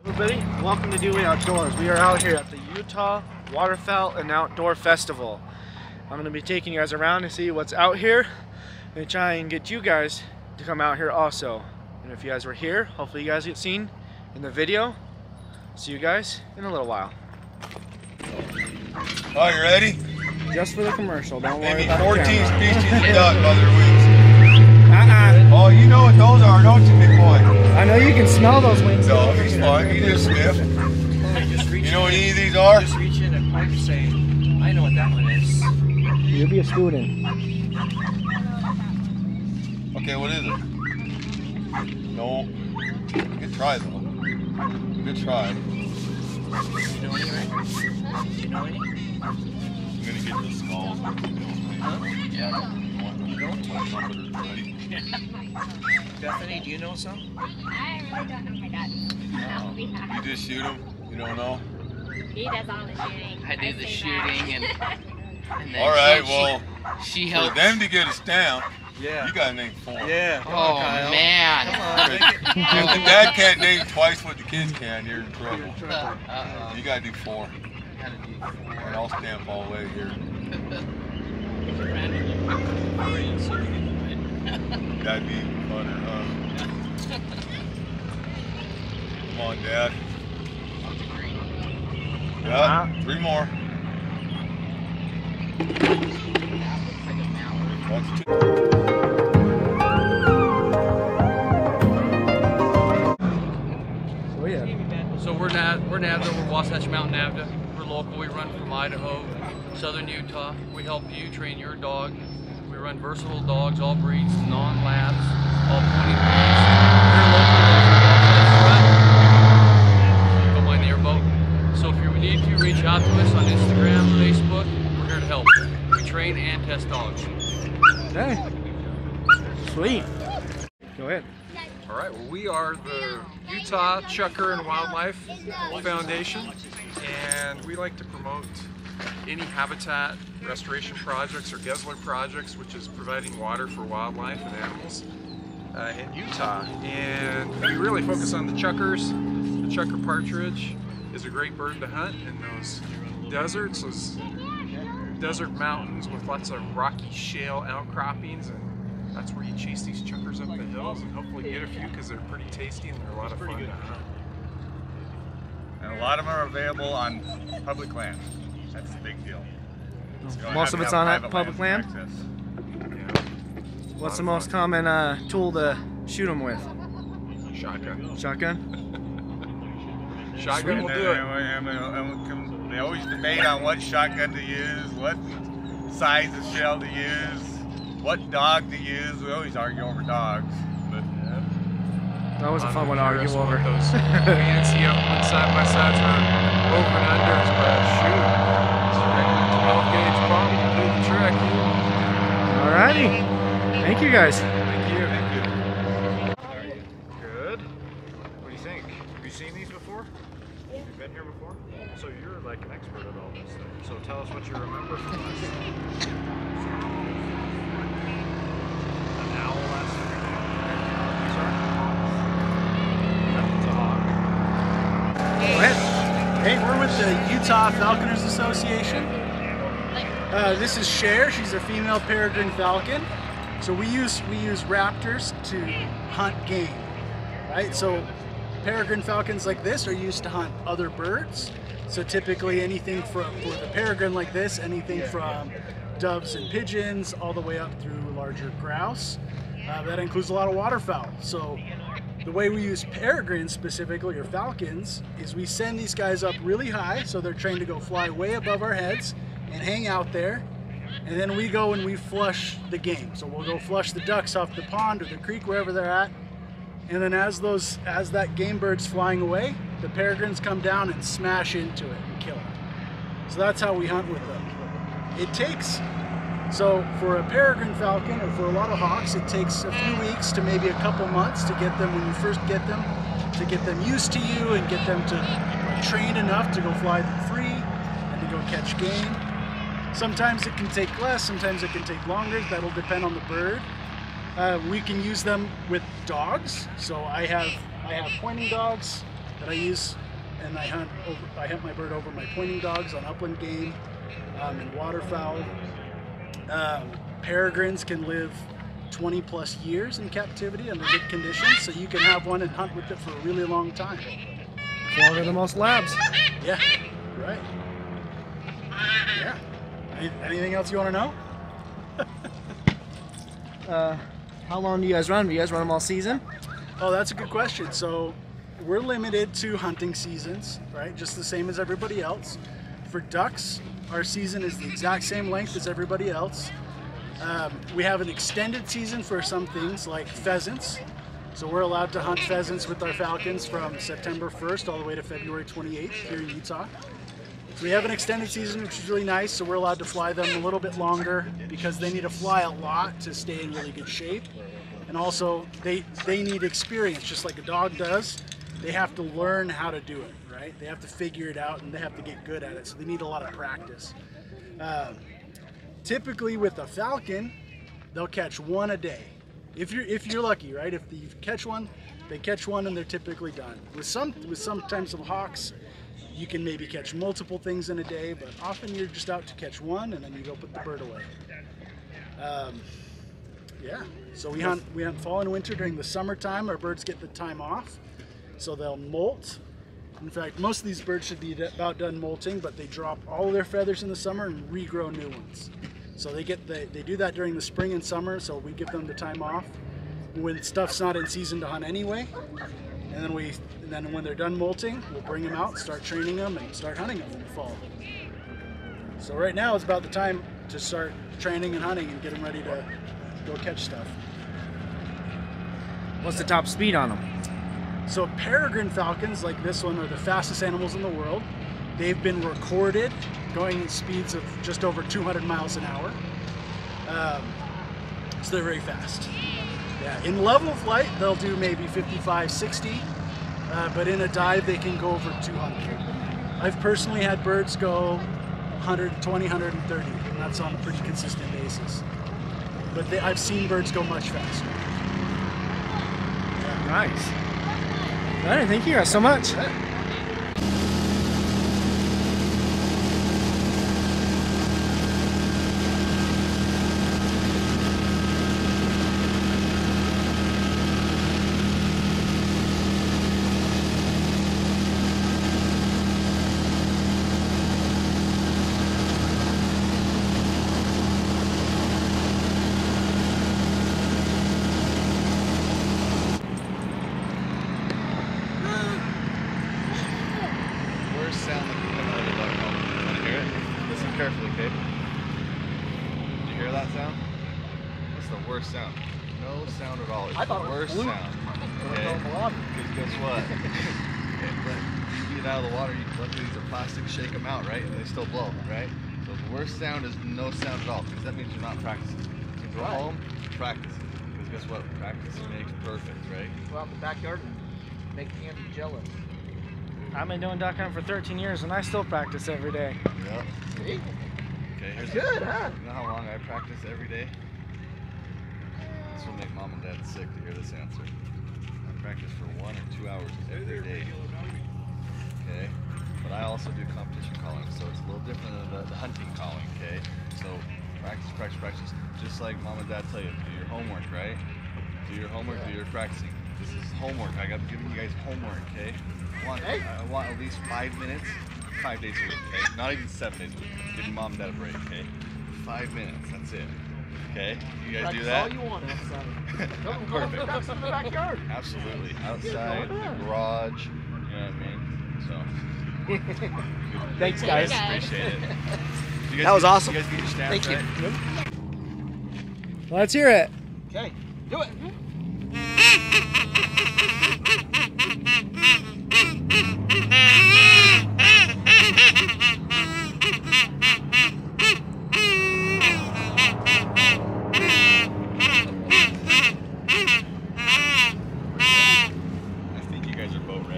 Everybody, welcome to Dewey Outdoors. We are out here at the Utah Waterfowl and Outdoor Festival. I'm going to be taking you guys around to see what's out here and try and get you guys to come out here also. And if you guys were here, hopefully you guys get seen in the video. See you guys in a little while. Oh, you ready? Just for the commercial, don't worry Maybe about 14 the camera. species of duck by their wings. Oh, you know what those are, don't you, big boy? I know you can smell those wings. No, he's fine. He just sniff. You know what any of these are? Just reach in and pipe and say, I know what that one is. You'll be a student. Okay, what is it? No. Good try, though. Good try. You know any, right? You know any? I'm gonna get the skulls. Huh? Yeah. You don't? Bethany, do you know some? I really don't know my dad. You just shoot them? You don't know? He does all the shooting. I do the shooting and then Alright, well, she for helps. them to get a stamp, Yeah. you gotta name 4. Yeah. Oh man. If the dad can't name twice what the kids can, you're in trouble. You gotta do 4. And I'll stamp all the way here. That'd be funner, huh? Come on, Dad. Yeah, 3 more. That's 2. Oh yeah. So we're NAVHDA, we're Wasatch Mountain NAVHDA. We're local, we run from Idaho, southern Utah. We help you train your dog. We run versatile dogs, all breeds, non-labs, all pointing breeds. We're local, don't mind the Airboat. So if you need to, reach out to us on Instagram, Facebook, we're here to help. We train and test dogs. Okay. Sweet. Go ahead. All right, well, we are the Utah Chukar and Wildlife Foundation, and we like to promote any habitat restoration projects or Guzzler projects, which is providing water for wildlife and animals in Utah. And we really focus on the chukars. The chukar partridge is a great bird to hunt in those deserts, those desert mountains with lots of rocky shale outcroppings, and that's where you chase these chukars up the hills and hopefully get a few because they're pretty tasty and they're a lot of fun to hunt. And a lot of them are available on public land. That's the big deal. Most of it's on public land? What's the most common tool to shoot them with? Shotgun. Shotgun? Shotgun will do it. And they always debate on what shotgun to use, what size of shell to use, what dog to use. We always argue over dogs. But That was a fun one to argue over. Those fancy up and side by sides are over and unders, but shoot, it's a regular 12 gauge pump will do the trick. Alrighty. Thank you guys. Thank you. Thank you. How are you? Good. What do you think? Have you seen these before? Yeah. You've been here before? So you're like an expert at all this stuff. So tell us what you remember from last time. An owl last year. Hey, we're with the Utah Falconers Association. This is Cher. She's a female peregrine falcon. So we use raptors to hunt game, right? So peregrine falcons like this are used to hunt other birds. So typically anything for the peregrine like this, anything from doves and pigeons all the way up through larger grouse. That includes a lot of waterfowl. So the way we use peregrines specifically, or falcons, is we send these guys up really high, so they're trained to go fly way above our heads and hang out there. And then we go and we flush the game. So we'll go flush the ducks off the pond or the creek, wherever they're at. And then as that game bird's flying away, the peregrines come down and smash into it and kill it. So that's how we hunt with them. It takes, so for a peregrine falcon, or for a lot of hawks, it takes a few weeks to maybe a couple months to get them, when you first get them, to get them used to you and get them to trained enough to go fly them free and to go catch game. Sometimes it can take less, sometimes it can take longer. That'll depend on the bird. We can use them with dogs. So I have pointing dogs that I use, and I hunt my bird over my pointing dogs on upland game and waterfowl. Peregrines can live 20 plus years in captivity under good conditions, so you can have one and hunt with it for a really long time. Longer than most labs. Yeah, right. Yeah. Anything else you want to know? How long do you guys run? Do you guys run them all season? Oh, that's a good question. So we're limited to hunting seasons, right? Just the same as everybody else. For ducks, our season is the exact same length as everybody else. We have an extended season for some things like pheasants. So we're allowed to hunt pheasants with our falcons from September 1st all the way to February 28th here in Utah. So we have an extended season, which is really nice. So we're allowed to fly them a little bit longer because they need to fly a lot to stay in really good shape. And also they need experience, just like a dog does. They have to learn how to do it, right? They have to figure it out and they have to get good at it. So they need a lot of practice. Typically with a falcon, they'll catch one a day. If you're lucky, right? If you catch one, they catch one and they're typically done. With some types of hawks, you can maybe catch multiple things in a day, but often you're just out to catch one and then you go put the bird away. Yeah, so we hunt fall and winter. During the summertime, our birds get the time off, so they'll molt. In fact, most of these birds should be about done molting, but they drop all of their feathers in the summer and regrow new ones. So they do that during the spring and summer, so we give them the time off when stuff's not in season to hunt anyway. And then when they're done molting, we'll bring them out, start training them, and start hunting them in the fall. So right now is about the time to start training and hunting and get them ready to go catch stuff. What's the top speed on them? So peregrine falcons like this one are the fastest animals in the world. They've been recorded going at speeds of just over 200 miles an hour. So they're very fast. Yeah, in level flight, they'll do maybe 55, 60, but in a dive, they can go over 200. I've personally had birds go 120, 130, and that's on a pretty consistent basis. But I've seen birds go much faster. Yeah. Nice. All right, thank you guys so much. Sound. No sound at all. It's the worst sound. Okay? Because guess what? When you get out of the water, luckily these are plastic, shake them out, right? And they still blow, right? So the worst sound is no sound at all, because that means you're not practicing. So go home, practice. Because guess what? Practice makes perfect, right? Go out in the backyard and make Andy jealous. I've been doing duck hunting for 13 years and I still practice every day. Yep. See? Okay, here's good, huh? You know how long I practice every day? This will make mom and dad sick to hear this answer. I practice for 1 or 2 hours every day. Okay? But I also do competition calling, so it's a little different than the hunting calling, okay? So practice, practice, practice. Just like mom and dad tell you, do your homework, right? Do your homework, do your practicing. This is homework. I'm giving you guys homework, okay? I want at least 5 minutes, 5 days a week, okay? Not even 7 days a week. Give mom and dad a break, okay? 5 minutes, that's it. Okay, you guys do that? All you want outside. Perfect. Go in the backyard. Absolutely. Outside, the garage, you know what I mean? So. Thanks, guys. Appreciate it. That was awesome. You guys get your stamps, Thank you. right? Well, let's hear it. Okay, do it.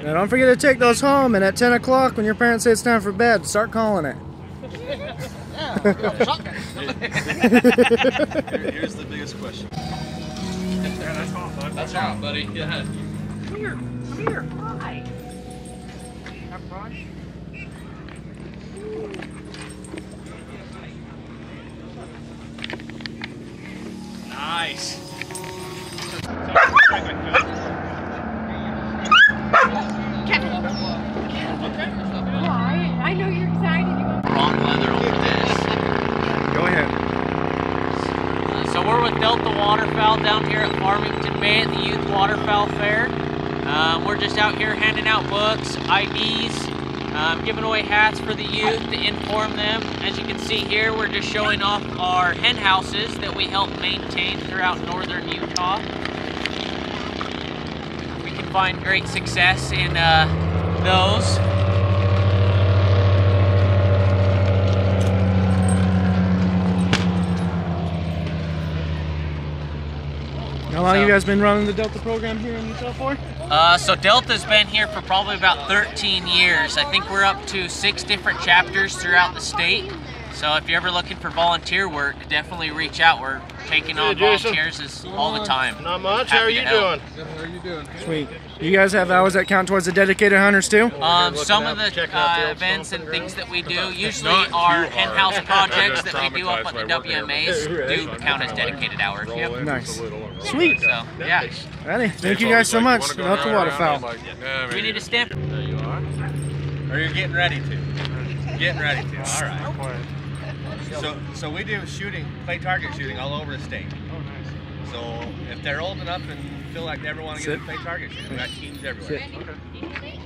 Now don't forget to take those home, and at 10 o'clock when your parents say it's time for bed, start calling it. Here's the biggest question. Yeah, that's hot, bud. That's hot, buddy. Yeah. Come here. Come here. Hi. Nice. I know you're excited. Wrong leather on this. Go ahead. So we're with Delta Waterfowl down here at Farmington Bay at the Youth Waterfowl Fair. We're just out here handing out books, IDs, giving away hats for the youth to inform them. As you can see here, we're just showing off our hen houses that we help maintain throughout northern Utah. We can find great success in those. How long have you guys been running the Delta program here in Utah for? So Delta's been here for probably about 13 years. I think we're up to 6 different chapters throughout the state. So if you're ever looking for volunteer work, definitely reach out. We're taking on volunteers all the time. Not much. How are you doing? Good, how are you doing? Sweet. You guys have hours that count towards the dedicated hunters too? Some of the events and things that we do, usually our hen house projects that we do up on the WMAs do count as dedicated hours. Yep. Nice. Sweet. So, yeah. Alrighty. Thank you guys so much. Delta Waterfowl. We need a stamp. There you are. Or you're getting ready to? Getting ready to. All right. So we do shooting, play target shooting all over the state. Oh, nice. So if they're old enough and feel like they ever want to get to play target shooting, we got teams everywhere. Sit. Okay.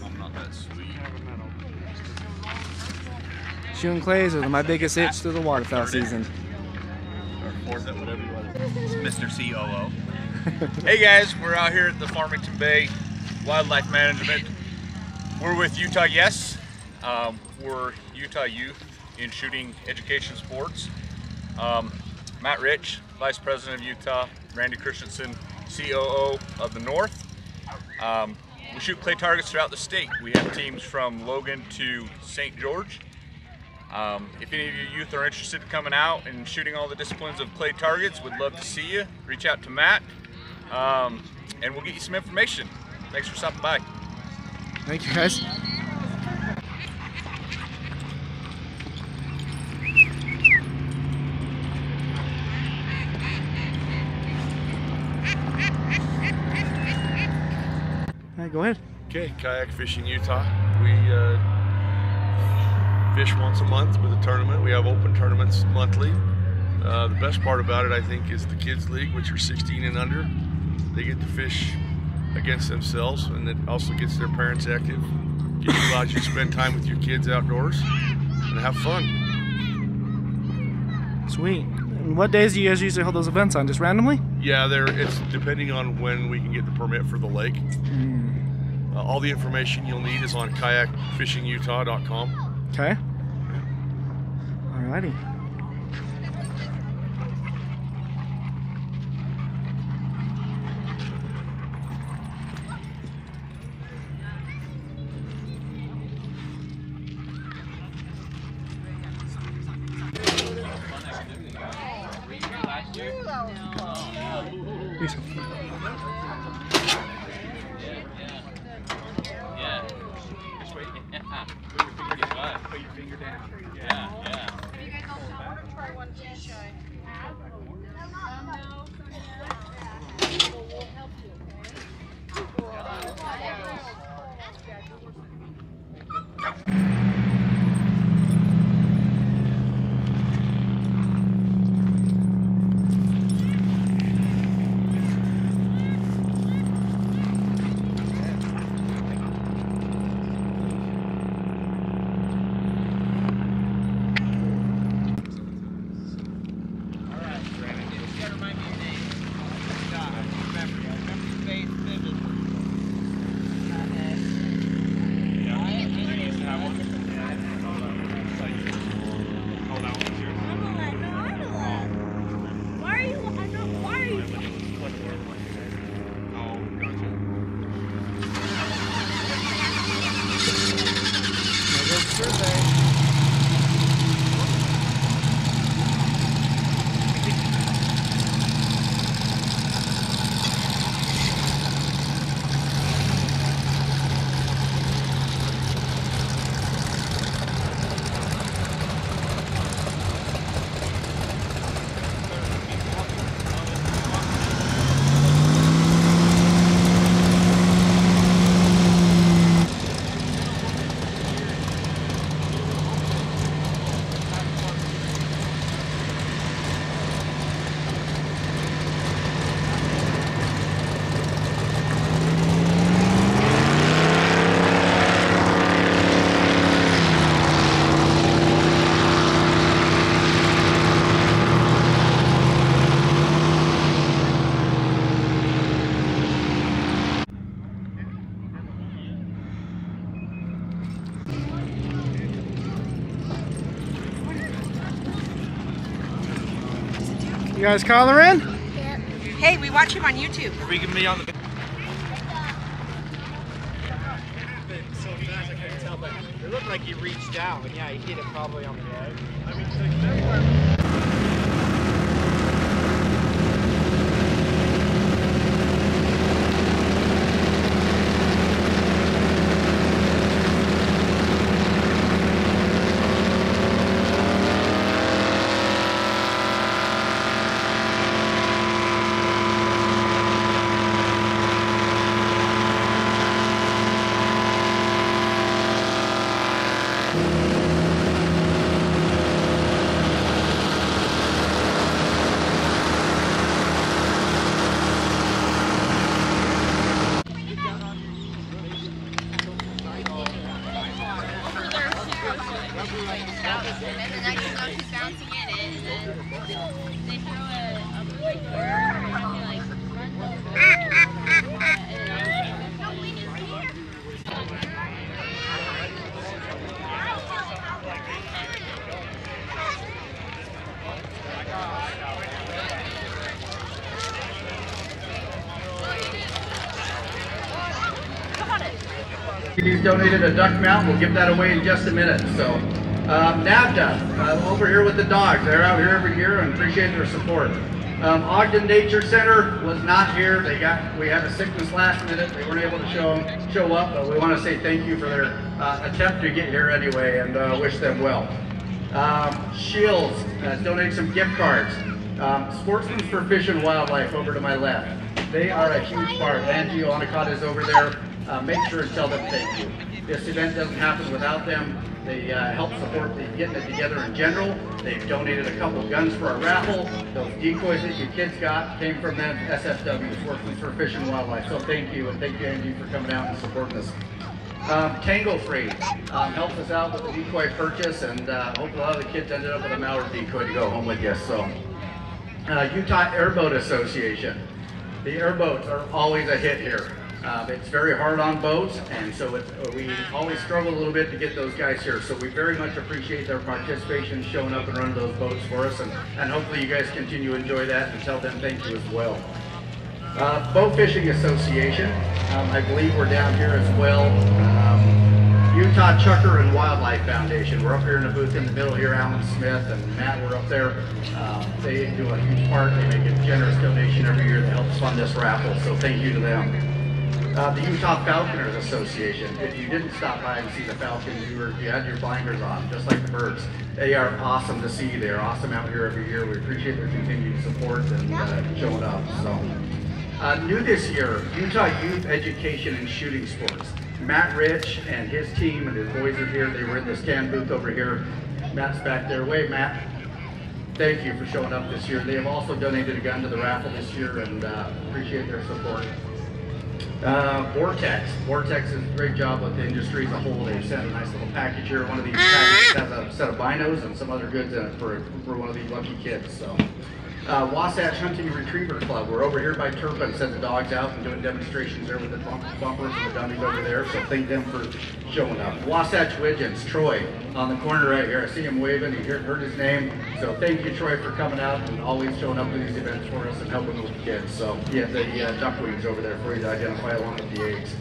I'm not that sweet. Shooting clays are my biggest hits through the waterfowl season. Or that whatever you want. It's Mr. COO. Hey guys, we're out here at the Farmington Bay Wildlife Management. We're with Utah Yes. We're Utah Youth in Shooting Education Sports. Matt Rich, Vice President of Utah. Randy Christensen, COO of the North. We shoot clay targets throughout the state. We have teams from Logan to St. George. If any of you youth are interested in coming out and shooting all the disciplines of clay targets, we'd love to see you. Reach out to Matt, and we'll get you some information. Thanks for stopping by. Thank you guys. Alright, go ahead. Okay, Kayak Fishing Utah. We fish once a month with a tournament. We have open tournaments monthly. The best part about it, I think, is the kids league, which are 16 and under. They get to fish against themselves, and it also gets their parents active. Allows you to spend time with your kids outdoors and have fun. Sweet. And what days do you guys usually hold those events on? Just randomly? Yeah, it's depending on when we can get the permit for the lake. All the information you'll need is on kayakfishingutah.com. Okay. Alrighty. Put your finger down. Yeah. Have you guys all want to try one too, Shy? We'll help you, You guys collaring? Yep. Hey, we watch him on YouTube. Are we gonna be on the? So fast I couldn't tell, but it looked like he reached out, and yeah, he hit it probably on the edge. I mean, He's donated a duck mount. We'll give that away in just a minute. So, NAVHDA, over here with the dogs. They're out here every year and appreciate their support. Ogden Nature Center was not here. We had a sickness last minute. They weren't able to show up, but we want to say thank you for their attempt to get here anyway, and wish them well. Shields donated some gift cards. Sportsmen for Fish and Wildlife over to my left. They are a huge part. Angie Onacott is over there. Make sure and tell them thank you. This event doesn't happen without them. They help support getting it together in general. They've donated a couple of guns for our raffle. Those decoys that your kids got came from them, SFW, Sportsmen for Fish and Wildlife. So thank you, and thank you, Angie, for coming out and supporting us. Tango Free helps us out with the decoy purchase, and hope a lot of the kids ended up with a mallard decoy to go home with you. So, Utah Airboat Association. The airboats are always a hit here. It's very hard on boats, and so we always struggle a little bit to get those guys here. So we very much appreciate their participation, showing up and running those boats for us, and hopefully you guys continue to enjoy that and tell them thank you as well. Boat Fishing Association, I believe we're down here as well. Utah Chukar and Wildlife Foundation. We're up here in the booth in the middle here. Alan Smith and Matt were up there. They do a huge part. They make a generous donation every year that helps fund this raffle, so thank you to them. The Utah Falconers Association. If you didn't stop by and see the falcons, you had your blinders on, just like the birds. They are awesome to see. They're awesome out here every year. We appreciate their continued support and showing up. So, new this year, Utah Youth Education and Shooting Sports. Matt Rich and his team and his boys are here. They were in the stand booth over here. Matt's back there. Wave, Matt. Thank you for showing up this year. They have also donated a gun to the raffle this year, and appreciate their support. Vortex. Vortex does a great job with the industry as a whole. They've sent a nice little package here. One of these packages has a set of binos and some other goods in it for one of these lucky kids. So, Wasatch Hunting Retriever Club. We're over here by Turpin, sent the dogs out and doing demonstrations there with the bumpers and the dummies over there. So thank them for showing up. Wasatch Wigeons, Troy, on the corner right here. I see him waving. He heard his name. So thank you, Troy, for coming out and always showing up to these events for us and helping with the kids. So yeah, the ducklings over there for you to identify along with the eggs.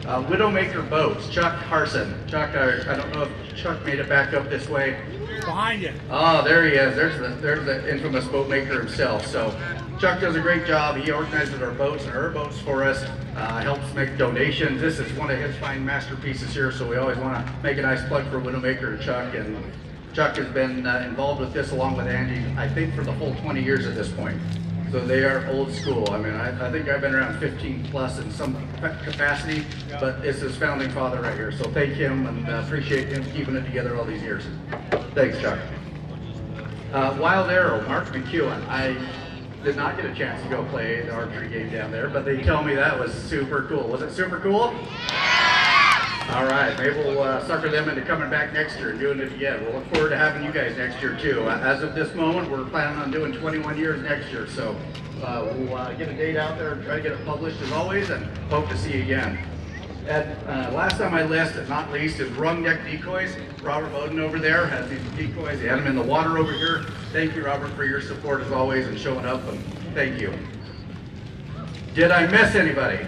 Widowmaker Boats, Chuck Harson. Chuck, I don't know if Chuck made it back up this way. Behind you. Oh, there he is. There's the infamous boat maker himself. So Chuck does a great job. He organizes our boats and our boats for us, helps make donations. This is one of his fine masterpieces here, so we always want to make a nice plug for Widowmaker and Chuck. And Chuck has been involved with this along with Andy, I think, for the full 20 years at this point. So they are old school. I mean, I think I've been around 15 plus in some capacity, but it's his founding father right here. So thank him and appreciate him keeping it together all these years. Thanks, Chuck. Wild Arrow, Mark McEwen. I did not get a chance to go play the archery game down there, but they tell me that was super cool. Was it super cool? All right, maybe we'll sucker them into coming back next year and doing it again. We'll look forward to having you guys next year too. As of this moment, we're planning on doing 21 years next year, so we'll get a date out there and try to get it published as always, and hope to see you again. Last on my list, and not least, is WrungNeck Decoys. Robert Ogden over there has these decoys. He had them in the water over here. Thank you, Robert, for your support as always and showing up, and thank you. Did I miss anybody?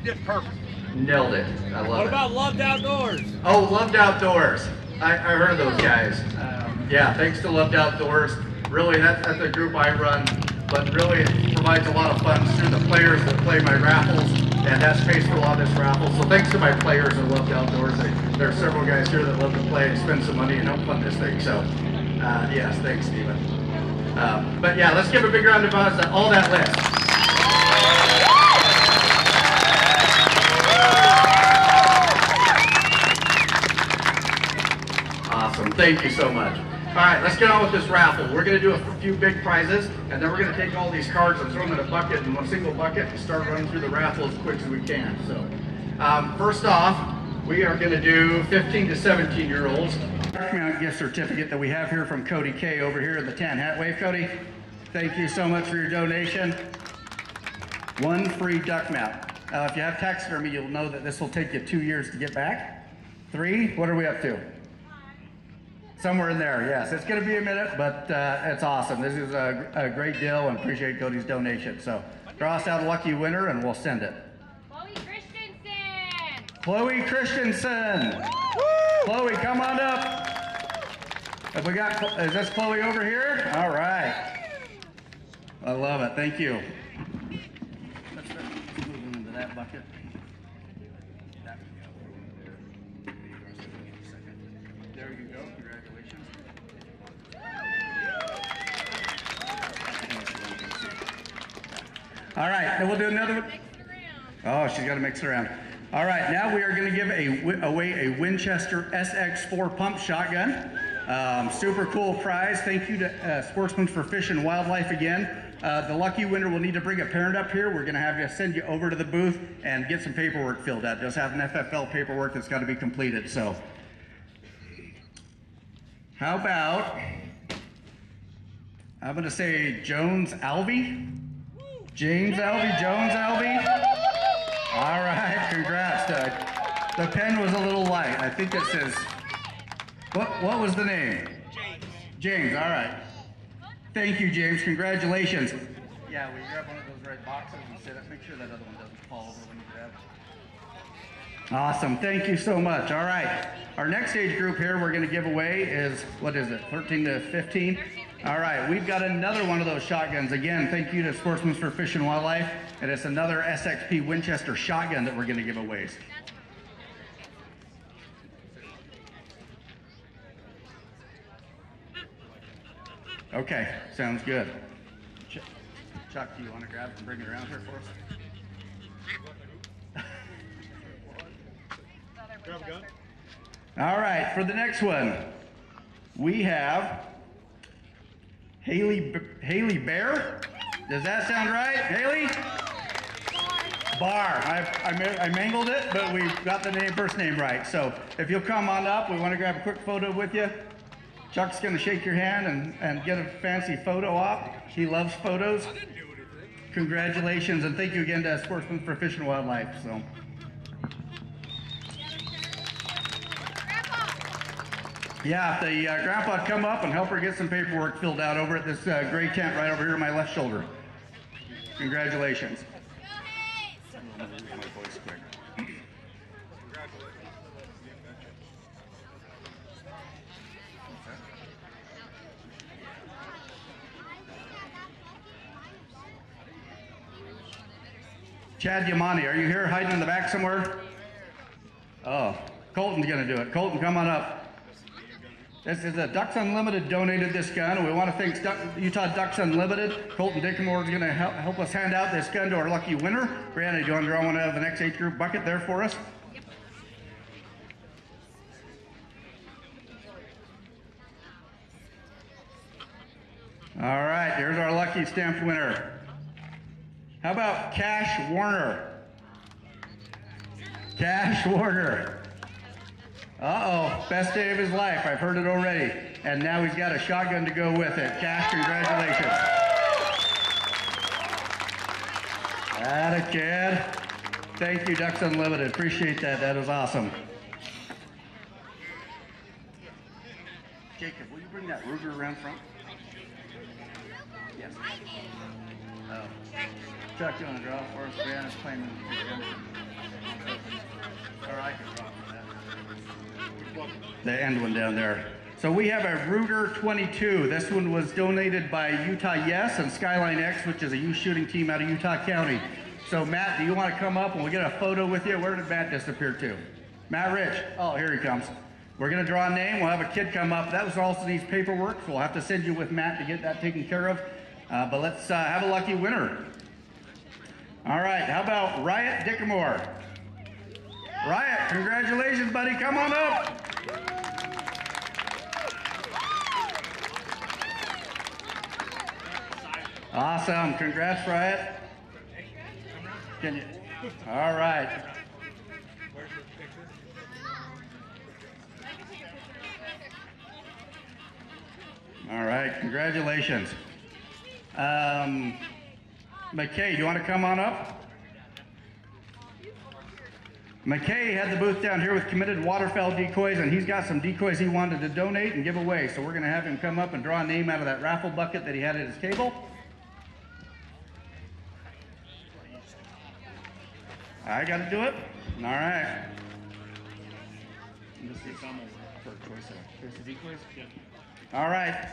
Did perfect. Nailed it. I love it. What about Loved Outdoors? Oh, Loved Outdoors. I heard of those guys. Yeah, thanks to Loved Outdoors. Really, that's a group I run, but really it provides a lot of fun through the players that play my raffles, and that's pays for a lot of this raffle. So thanks to my players at Loved Outdoors. There are several guys here that love to play and spend some money and help fund this thing. So, yes, thanks, Stephen. But yeah, let's give a big round of applause to all that list. Awesome, thank you so much. All right, let's get on with this raffle. We're going to do a few big prizes, and then we're going to take all these cards and throw them in a bucket, in one single bucket, and start running through the raffle as quick as we can. So, first off, we are going to do 15 to 17-year-olds. Gift certificate that we have here from Cody K over here in the Tan Hat Wave. Cody, thank you so much for your donation. One free duck mount. If you have taxidermy, you'll know that this will take you 2 years to get back. 3, what are we up to? Somewhere in there, yes. It's going to be a minute, but it's awesome. This is a great deal, and appreciate Cody's donation. So, draw us out a lucky winner, and we'll send it. Chloe Christensen. Chloe, come on up. Have we got, is this Chloe over here? All right. I love it. Thank you. Let's move them into that bucket. There you go. Congratulations. All right. Then we'll do another one. Oh, she's got to mix it around. All right, now we are going to give away a Winchester SX4 pump shotgun. Super cool prize. Thank you to Sportsmen for Fish and Wildlife again. The lucky winner will need to bring a parent up here. We're going to have to send you over to the booth and get some paperwork filled out. Just have an FFL paperwork that's got to be completed. So, how about, I'm going to say Jones Alvey? James Alvey, Jones Alvey? All right, congrats, Doug. The pen was a little light. I think it says, what was the name? James. James, all right. Thank you, James. Congratulations. Yeah, will you grab one of those red boxes and sit up? Make sure that other one doesn't fall over when you grab it. Awesome. Thank you so much. All right. Our next age group here we're going to give away is, what is it, 13 to 15? All right, we've got another one of those shotguns. Again, thank you to Sportsmen for Fish and Wildlife. And it's another SXP Winchester shotgun that we're going to give away. Okay, sounds good. Chuck, do you want to grab and bring it around here for us? Grab a gun. All right, for the next one, we have Haley Bear. Does that sound right, Haley? Bar. I mangled it, but we got the first name right. So if you'll come on up, we want to grab a quick photo with you. Chuck's going to shake your hand and get a fancy photo op. He loves photos. Congratulations, and thank you again to Sportsmen for Fish and Wildlife. So. Yeah, if the grandpa come up and help her get some paperwork filled out over at this gray tent right over here on my left shoulder. Congratulations. Chad Yamani, are you here hiding in the back somewhere? Oh, Colton's going to do it. Colton, come on up. This is Ducks Unlimited donated this gun. We want to thank Utah Ducks Unlimited. Colton Dickenmore is going to help us hand out this gun to our lucky winner. Brianna, do you want to draw one out of the next age group bucket there for us? Yep. All right, here's our lucky stamped winner. How about Cash Warner? Cash Warner. Uh-oh, best day of his life. I've heard it already. And now he's got a shotgun to go with it. Cash, congratulations. Atta kid. Thank you, Ducks Unlimited. Appreciate that. That was awesome. Jacob, will you bring that Ruger around front? Yes. Oh. Chuck, you want to draw for us? Brianna's claiming. Or I can draw for that. The end one down there. So we have a Ruger 22. This one was donated by Utah Yes and Skyline X, which is a youth shooting team out of Utah County. So Matt, do you want to come up and we'll get a photo with you? Where did Matt disappear to? Matt Rich. Oh, here he comes. We're going to draw a name. We'll have a kid come up. That was also needs paperwork, so we'll have to send you with Matt to get that taken care of. But let's have a lucky winner. All right, how about Riot Dickamore? Riot, congratulations, buddy. Come on up. Awesome. Congrats, Riot. Can you? All right. All right, congratulations. McKay, do you want to come on up? McKay had the booth down here with Committed Waterfowl Decoys, and he's got some decoys he wanted to donate and give away. So we're going to have him come up and draw a name out of that raffle bucket that he had at his table. I got to do it? All right. All right.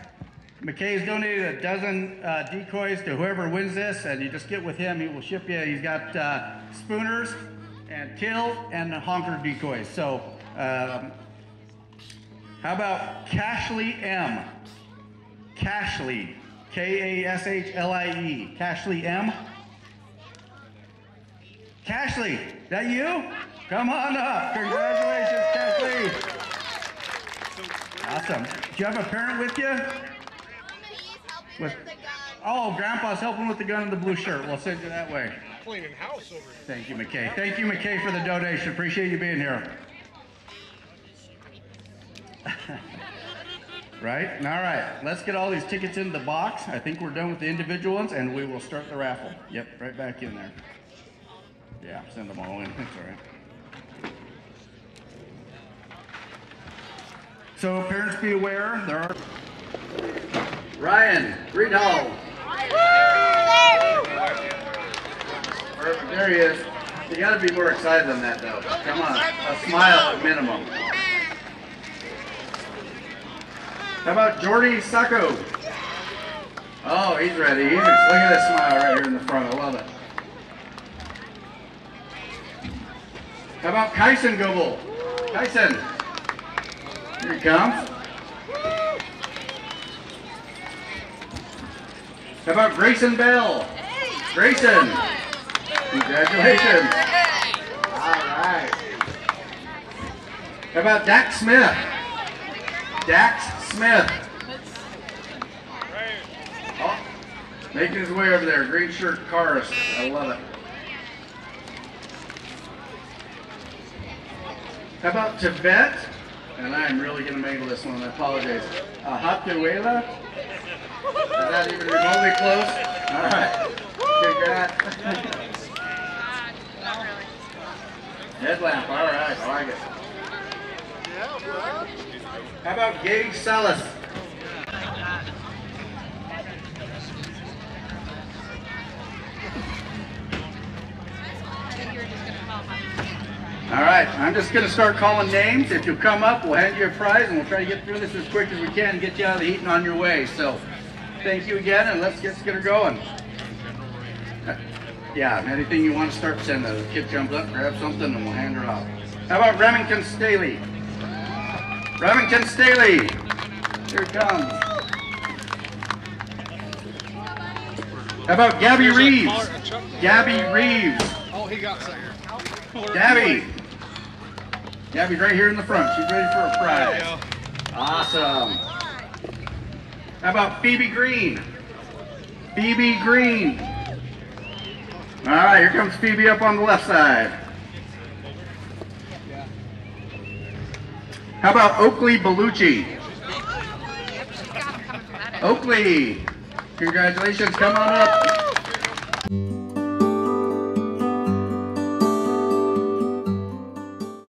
McKay's donated a dozen decoys to whoever wins this, and you just get with him. He will ship you. He's got spooners and kill and honker decoys. So how about Cashley M? Cashley, K-A-S-H-L-I-E. Cashley M? Cashley, that you? Come on up. Congratulations, Cashley. Awesome. Do you have a parent with you? Oh, Grandpa's helping with the gun and the blue shirt. We'll send you that way. Cleaning house over here. Thank you, McKay. Thank you, McKay, for the donation. Appreciate you being here. Right? All right. Let's get all these tickets in the box. I think we're done with the individual ones, and we will start the raffle. Yep, right back in there. Yeah, send them all in. That's all right. So parents be aware, there are... Ryan, Greenhall. Perfect, there he is. You gotta be more excited than that though. Come on, a smile at minimum. How about Jordy Sacco? Oh, he's ready. Look at this smile right here in the front, I love it. How about Kyson Goebel? Kyson. Here he comes. How about Grayson Bell? Grayson. Congratulations. All right. How about Dax Smith? Dax Smith. Oh, making his way over there. Green shirt chorus. I love it. How about Tibet? And I'm really going to mangle this one. I apologize. Hatuela? Is that even remotely close? All right. Congrats. Headlamp. All right. I like it. How about Gage Salas? All right, I'm just going to start calling names. If you'll come up, we'll hand you a prize, and we'll try to get through this as quick as we can and get you out of the heat and on your way. So, thank you again, and let's get her going. Yeah, anything you want to start sending. The kid comes up, grab something, and we'll hand her off. How about Remington Staley? Remington Staley! Here it comes. How about Gabby Reeves? Gabby Reeves. Oh, he got second. Gabby. Gabby's right here in the front. She's ready for a prize. Awesome. How about Phoebe Green? Phoebe Green. All right, here comes Phoebe up on the left side. How about Oakley Bellucci? Oakley. Congratulations. Come on up.